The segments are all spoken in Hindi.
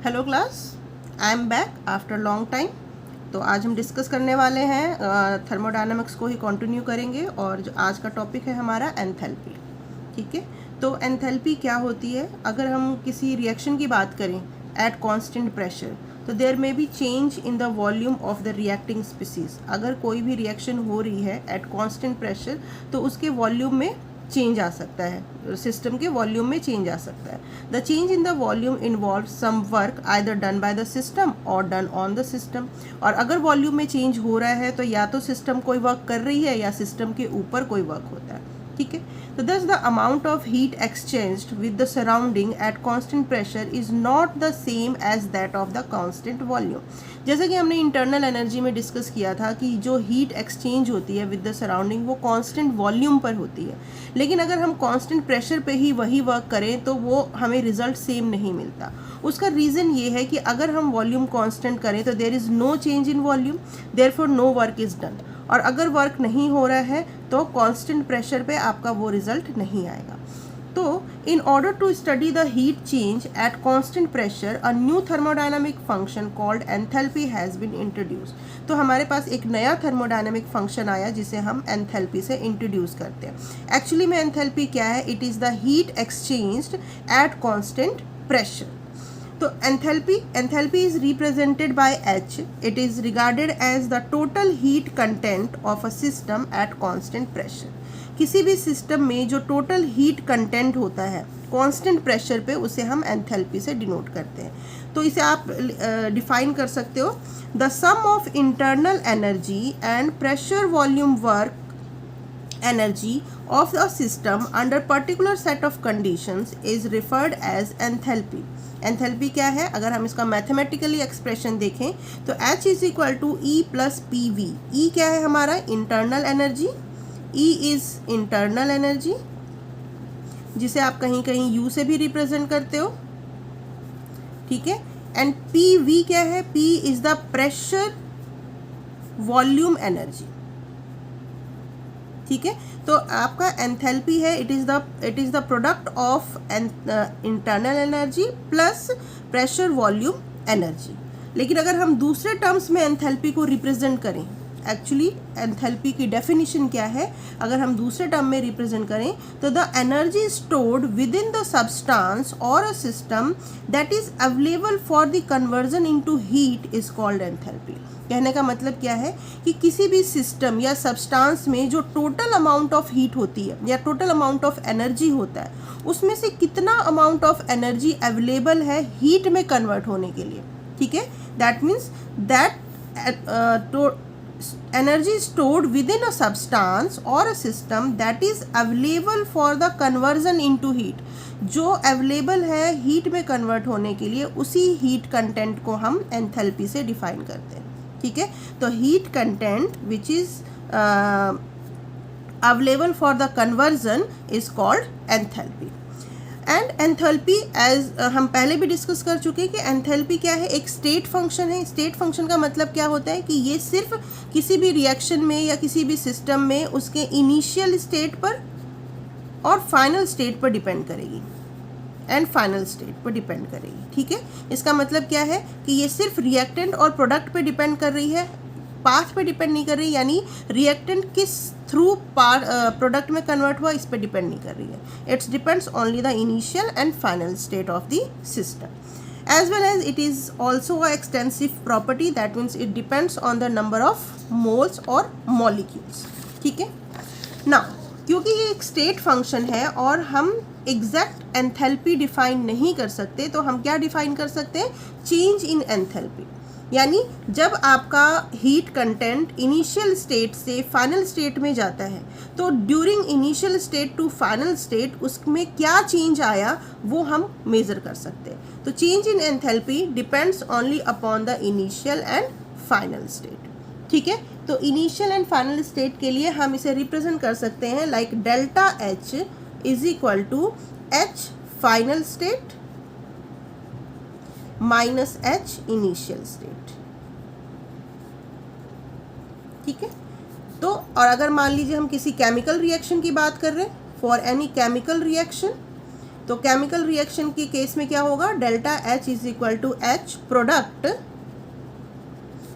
Hello class, I am back after long time. तो आज हम डिस्कस करने वाले हैं थर्मोडायनामिक्स को ही कंटिन्यू करेंगे और जो आज का टॉपिक है हमारा एंथैल्पी। ठीक है, तो एंथैल्पी क्या होती है? अगर हम किसी रिएक्शन की बात करें एट कांस्टेंट प्रेशर, तो there may be change in the volume of the reacting species. अगर कोई भी रिएक्शन हो रही है एट कांस्टेंट प्रेशर तो उसके वॉल्यूम में चेंज आ सकता है, सिस्टम के वॉल्यूम में चेंज आ सकता है। The change in the volume involve some work either done by the system और डन ऑन द सिस्टम। और अगर वॉल्यूम में चेंज हो रहा है तो या तो सिस्टम कोई वर्क कर रही है या सिस्टम के ऊपर कोई वर्क होता है। ठीक है, तो thus the amount of heat exchanged with the surrounding at constant pressure is not the same as that of the constant volume. जैसे कि हमने इंटरनल एनर्जी में डिस्कस किया था कि जो हीट एक्सचेंज होती है विद द सराउंडिंग वो कांस्टेंट वॉल्यूम पर होती है, लेकिन अगर हम कांस्टेंट प्रेशर पे ही वही वर्क करें तो वो हमें रिजल्ट सेम नहीं मिलता। उसका रीज़न ये है कि अगर हम वॉल्यूम कांस्टेंट करें तो there is no change in volume, therefore no work is done. और अगर वर्क नहीं हो रहा है तो कांस्टेंट प्रेशर पे आपका वो रिजल्ट नहीं आएगा। तो in order to study the heat change at constant pressure, a new thermodynamic function called enthalpy has been introduced. तो हमारे पास एक नया थर्मोडायनामिक फंक्शन आया जिसे हम एंथैल्पी से इंट्रोड्यूस करते हैं। एक्चुअली में एंथैल्पी क्या है? It is the heat exchanged at constant pressure. तो enthalpy is represented by H. It is regarded as the total heat content of a system at constant pressure. किसी भी सिस्टम में जो टोटल हीट कंटेंट होता है कांस्टेंट प्रेशर पे, उसे हम एंथैल्पी से डिनोट करते हैं। तो इसे आप डिफाइन कर सकते हो, the sum of internal energy and pressure volume work energy of a system under particular set of conditions is referred as enthalpy. Enthalpy क्या है? अगर हम इसका मैथमेटिकली एक्सप्रेशन देखें तो H is equal to E plus P V. E क्या है हमारा? Internal energy. E is internal energy, जिसे आप कहीं कहीं U से भी रिप्रेजेंट करते हो। ठीक है, एंड पी वी क्या है? P is the pressure volume energy. ठीक है, तो आपका एंथैल्पी है it is the product of internal energy plus pressure volume energy. लेकिन अगर हम दूसरे टर्म्स में एंथैल्पी को रिप्रेजेंट करें, एक्चुअली एंथैल्पी की डेफिनेशन क्या है? अगर हम दूसरे टर्म में रिप्रेजेंट करें तो the energy stored within the substance और a system that is available for the conversion into heat is called enthalpy. कहने का मतलब क्या है कि किसी भी सिस्टम या सब्सटेंस में जो टोटल अमाउंट ऑफ हीट होती है या टोटल अमाउंट ऑफ एनर्जी होता है, उसमें से कितना अमाउंट ऑफ एनर्जी अवेलेबल है हीट में कन्वर्ट होने के लिए। ठीक है, that means that energy stored within a substance or a system that is available for the conversion into heat, जो अवेलेबल है हीट में कन्वर्ट होने के लिए, उसी हीट कंटेंट को हम एंथैल्पी से डिफाइन करते हैं। ठीक है, तो heat content which is available for the conversion is called enthalpy. And enthalpy as हम पहले भी डिस्कस कर चुके हैं कि एंथैल्पी क्या है? एक स्टेट फंक्शन है। स्टेट फंक्शन का मतलब क्या होता है कि ये सिर्फ किसी भी रिएक्शन में या किसी भी सिस्टम में उसके इनिशियल स्टेट पर और फाइनल स्टेट पर डिपेंड करेगी, एंड फाइनल स्टेट पर डिपेंड करेगी। ठीक है, इसका मतलब क्या है कि ये सिर्फ रिएक्टेंट और प्रोडक्ट पे डिपेंड कर रही है, पाथ पे डिपेंड नहीं कर रही, यानी रिएक्टेंट किस थ्रू प्रोडक्ट में कन्वर्ट हुआ इस पे डिपेंड नहीं कर रही है। It's depends only the initial and final state of the system. As well as it is also a extensive property, that means it depends on the number of moles और मॉलिक्यूल्स। ठीक है, नाउ क्योंकि ये एक स्टेट फंक्शन है और हम एग्जैक्ट एंथैल्पी डिफाइन नहीं कर सकते, तो हम क्या डिफाइन कर सकते हैं? Change in enthalpy. यानी जब आपका हीट कंटेंट इनिशियल स्टेट से फाइनल स्टेट में जाता है तो during initial state to final state उसमें क्या चेंज आया वो हम मेज़र कर सकते हैं। तो change in enthalpy depends only upon the initial and final state. ठीक है, तो इनिशियल एंड फाइनल स्टेट के लिए हम इसे रिप्रेजेंट कर सकते हैं like delta H is equal to H final state minus H initial state. ठीक है, तो और अगर मान लीजिए हम किसी केमिकल रिएक्शन की बात कर रहे हैं, फॉर एनी केमिकल रिएक्शन तो केमिकल रिएक्शन के केस में क्या होगा, delta H is equal to H product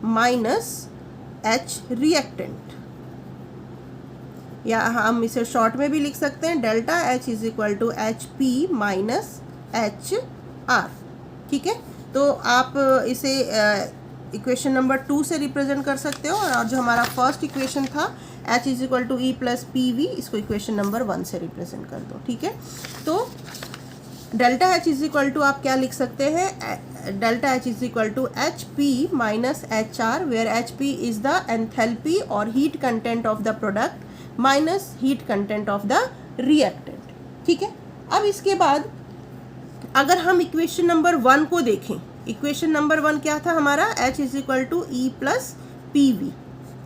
minus H reactant, या हम इसे शॉर्ट में भी लिख सकते हैं, delta H is equal to HP minus HR। ठीक है, तो आप इसे इक्वेशन नंबर 2 से रिप्रेजेंट कर सकते हो, और जो हमारा फर्स्ट इक्वेशन था H is equal to E plus PV, इसको इक्वेशन नंबर 1 से रिप्रेजेंट कर दो। ठीक है, तो delta H is equal to आप क्या लिख सकते हैं, delta H is equal to HP minus HR, where HP is the enthalpy और heat content of the product minus heat content of the reactant. ठीक है, अब इसके बाद अगर हम इक्वेशन नंबर 1 को देखें, इक्वेशन नंबर 1 क्या था हमारा, H is equal to E plus PV।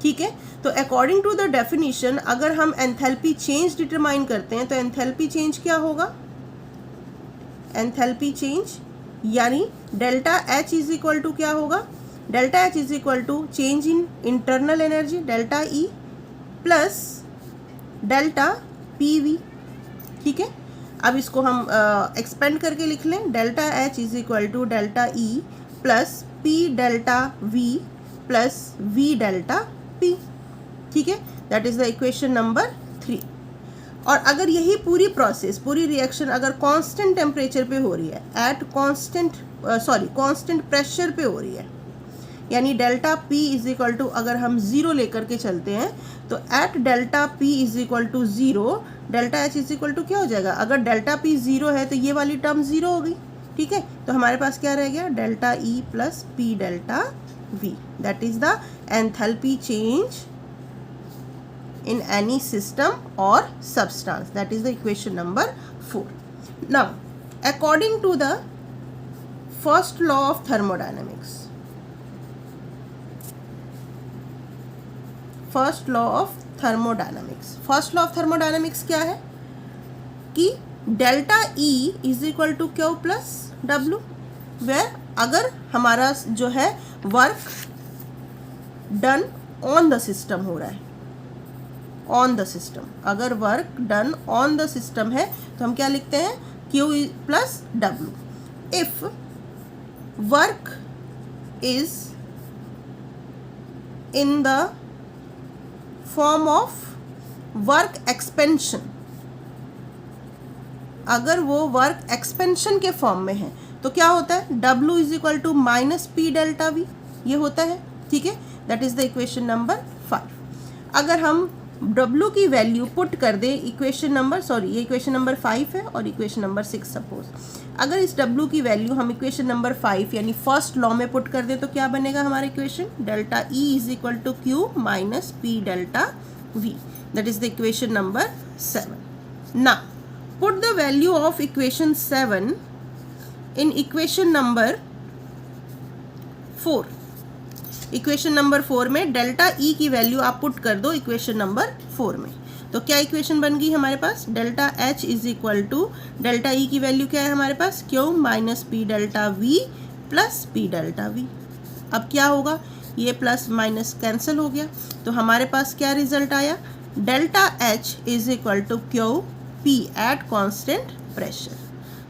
ठीक है, तो अकॉर्डिंग टू द डेफिनेशन अगर हम एंथैल्पी चेंज डिटरमाइन करते हैं तो एंथैल्पी चेंज क्या होगा, एंथैल्पी चेंज यानी delta H is equal to क्या होगा, delta H is equal to change in internal energy delta E plus delta PV। ठीक है, अब इसको हम एक्सपेंड करके लिख लें, delta H is equal to delta E plus P delta V plus V delta P। ठीक है, that is the equation number 3। और अगर यही पूरी प्रोसेस, पूरी रिएक्शन अगर कांस्टेंट टेम्परेचर पे हो रही है, एट कांस्टेंट प्रेशर पे हो रही है, यानी delta P is equal to अगर हम 0 लेकर के चलते हैं तो at delta P is equal to 0 delta H is equal to क्या हो जाएगा, अगर डेल्टा P 0 है तो ये वाली टर्म 0 हो गई। ठीक है, तो हमारे पास क्या रह गया, delta E plus P delta V, that is the enthalpy change in any system or substance, that is the equation number 4. Now according to the first law of thermodynamics, first law of thermodynamics क्या है कि delta E is equal to Q plus W, where अगर हमारा जो है work done on the system हो रहा है, ऑन द सिस्टम, अगर work done on the system है तो हम क्या लिखते हैं, Q plus W। If work is in the form of work expansion, अगर वो वर्क एक्सपेंशन के फॉर्म में है तो क्या होता है, W is equal to minus P delta V, ये होता है। ठीक है, that is the equation number 5। अगर हम W की वैल्यू पुट कर दे इक्वेशन नंबर, ये इक्वेशन नंबर 5 है और इक्वेशन नंबर 6 सपोज, अगर इस W की वैल्यू हम इक्वेशन नंबर 5 यानी फर्स्ट लॉ में पुट कर दे तो क्या बनेगा हमारा equation, delta E is equal to Q minus P delta V, that is the equation number 7। Now put the value of equation 7 in equation number 4। Equation number 4 में डेल्टा E की वैल्यू आप पुट कर दो इक्वेशन नंबर 4 में, तो क्या इक्वेशन बन गई हमारे पास, delta H is equal to delta E की वैल्यू क्या है हमारे पास, Q minus P delta V plus P delta V। अब क्या होगा, ये प्लस माइनस कैंसिल हो गया, तो हमारे पास क्या रिजल्ट आया, delta H is equal to Q P at constant pressure.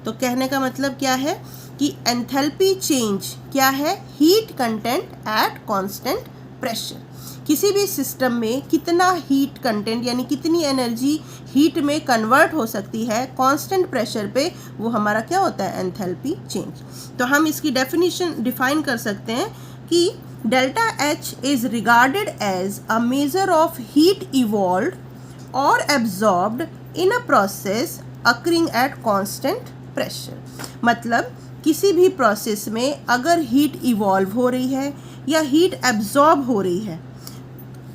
तो कहने का मतलब क्या है कि एंथैल्पी चेंज क्या है, heat content eight constant pressure. किसी भी सिस्टम में कितना हीट कंटेंट यानी कितनी एनर्जी हीट में कन्वर्ट हो सकती है कांस्टेंट प्रेशर पे, वो हमारा क्या होता है, एंथैल्पी चेंज। तो हम इसकी डेफिनेशन डिफाइन कर सकते हैं कि delta H is regarded as a measure of heat evolved और absorbed in a process occurring at constant pressure. मतलब किसी भी प्रोसेस में अगर हीट इवॉल्व हो रही है या हीट एब्जॉर्ब हो रही है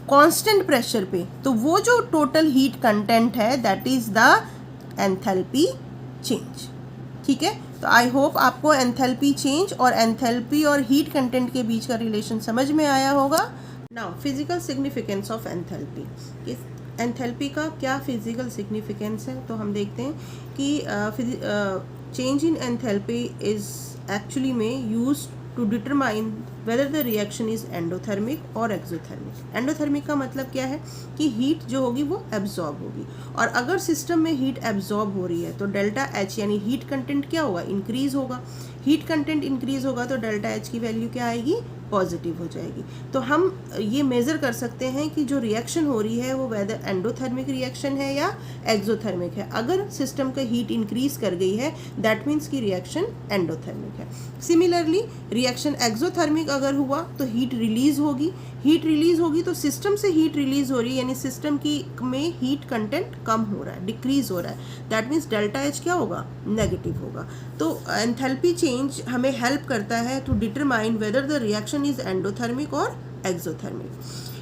कांस्टेंट प्रेशर पे, तो वो जो टोटल हीट कंटेंट है that is the enthalpy change. ठीक है, तो आई होप आपको एंथैल्पी चेंज और एंथैल्पी और हीट कंटेंट के बीच का रिलेशन समझ में आया होगा। Now physical significance of enthalpy, enthalpy का क्या फिजिकल सिग्निफिकेंस है, तो हम देखते हैं कि change in enthalpy is actually में used to determine whether the reaction is endothermic और एक्सोथर्मिक। एंडोथर्मिक का मतलब क्या है कि हीट जो होगी वो एब्जॉर्ब होगी, और अगर सिस्टम में हीट एब्जॉर्ब हो रही है तो डेल्टा एच यानी हीट कंटेंट क्या होगा, इंक्रीज होगा। हीट कंटेंट इंक्रीज होगा तो डेल्टा एच की वैल्यू क्या आएगी, पॉजिटिव हो जाएगी। तो हम ये मेज़र कर सकते हैं कि जो रिएक्शन हो रही है वो वेदर एंडोथर्मिक रिएक्शन है या एक्सोथर्मिक है। अगर सिस्टम का हीट इंक्रीज कर गई है दैट मीन्स की रिएक्शन एंडोथर्मिक है। सिमिलरली रिएक्शन एक्सोथर्मिक अगर हुआ तो हीट रिलीज होगी, हीट रिलीज होगी तो सिस्टम से हीट रिलीज हो रही है यानी सिस्टम की में हीट कंटेंट कम हो रहा है, डिक्रीज हो रहा है, दैट मीन्स डेल्टा एच क्या होगा, नेगेटिव होगा। तो एंथैल्पी चेंज हमें हेल्प करता है to determine whether the reaction is endothermic और exothermic.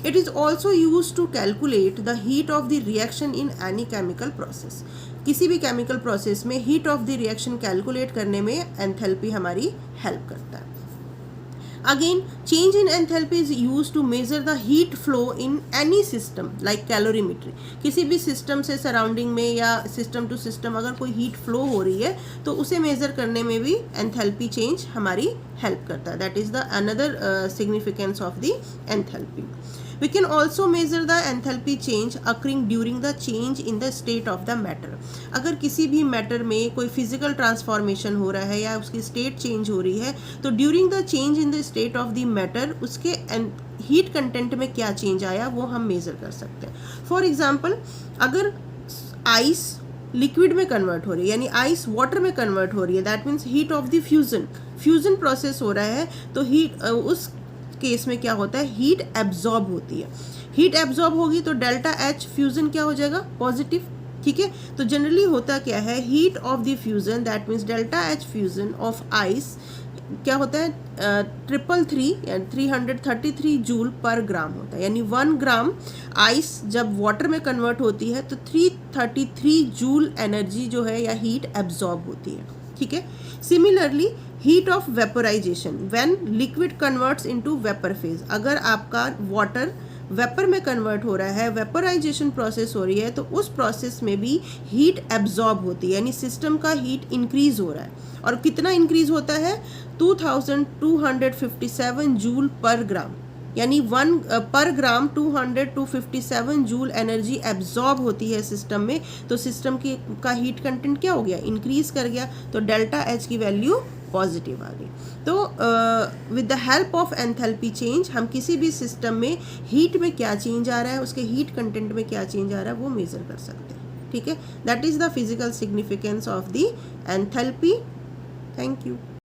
It is also used to calculate the heat of the reaction in any chemical process. किसी भी केमिकल प्रोसेस में heat of the reaction calculate करने में एंथैल्पी हमारी हेल्प करता है। Again, change in enthalpy is used to measure the heat flow in any system like calorimetry. किसी भी सिस्टम से सराउंडिंग में या सिस्टम टू सिस्टम अगर कोई हीट फ्लो हो रही है तो उसे मेज़र करने में भी एंथैल्पी चेंज हमारी हेल्प करता है। That is the another significance of the enthalpy. We can also measure the enthalpy change occurring during the change in the state of the matter. अगर किसी भी मैटर में कोई फिजिकल ट्रांसफॉर्मेशन हो रहा है या उसकी स्टेट चेंज हो रही है तो during the change in the state of the matter उसके हीट कंटेंट में क्या चेंज आया वो हम मेज़र कर सकते हैं। फॉर एग्जांपल अगर आइस लिक्विड में कन्वर्ट हो रही है यानी आइस वाटर में कन्वर्ट हो रही है that means heat of the fusion process हो रहा है तो हीट उस केस में क्या होता है, हीट एब्जॉर्ब होती है। हीट एब्जॉर्ब होगी तो डेल्टा एच फ्यूजन क्या हो जाएगा, पॉजिटिव। ठीक है, तो जनरली होता क्या है, heat of the fusion that means delta H fusion of ice क्या होता है 333 जूल पर ग्राम होता है। यानी 1 ग्राम आइस जब वाटर में कन्वर्ट होती है तो 333 जूल एनर्जी जो है या हीट एब्जॉर्ब होती है। ठीक है, similarly heat of vaporisation when liquid converts into vapour phase. अगर आपका वाटर वेपर में कन्वर्ट हो रहा है, वेपोराइजेशन प्रोसेस हो रही है तो उस प्रोसेस में भी हीट एब्जॉर्ब होती है यानी सिस्टम का हीट इंक्रीज हो रहा है। और कितना इंक्रीज होता है, 2257 जूल पर ग्राम। यानी 1 पर ग्राम 257 जूल एनर्जी एब्जॉर्ब होती है सिस्टम में तो सिस्टम की का हीट कंटेंट क्या हो गया, इंक्रीज कर गया तो डेल्टा एच की वैल्यू पॉजिटिव आ गई। तो with the help of enthalpy change हम किसी भी सिस्टम में हीट में क्या चेंज आ रहा है, उसके हीट कंटेंट में क्या चेंज आ रहा है वो मेज़र कर सकते हैं। ठीक है, that is the physical significance of the enthalpy. Thank you.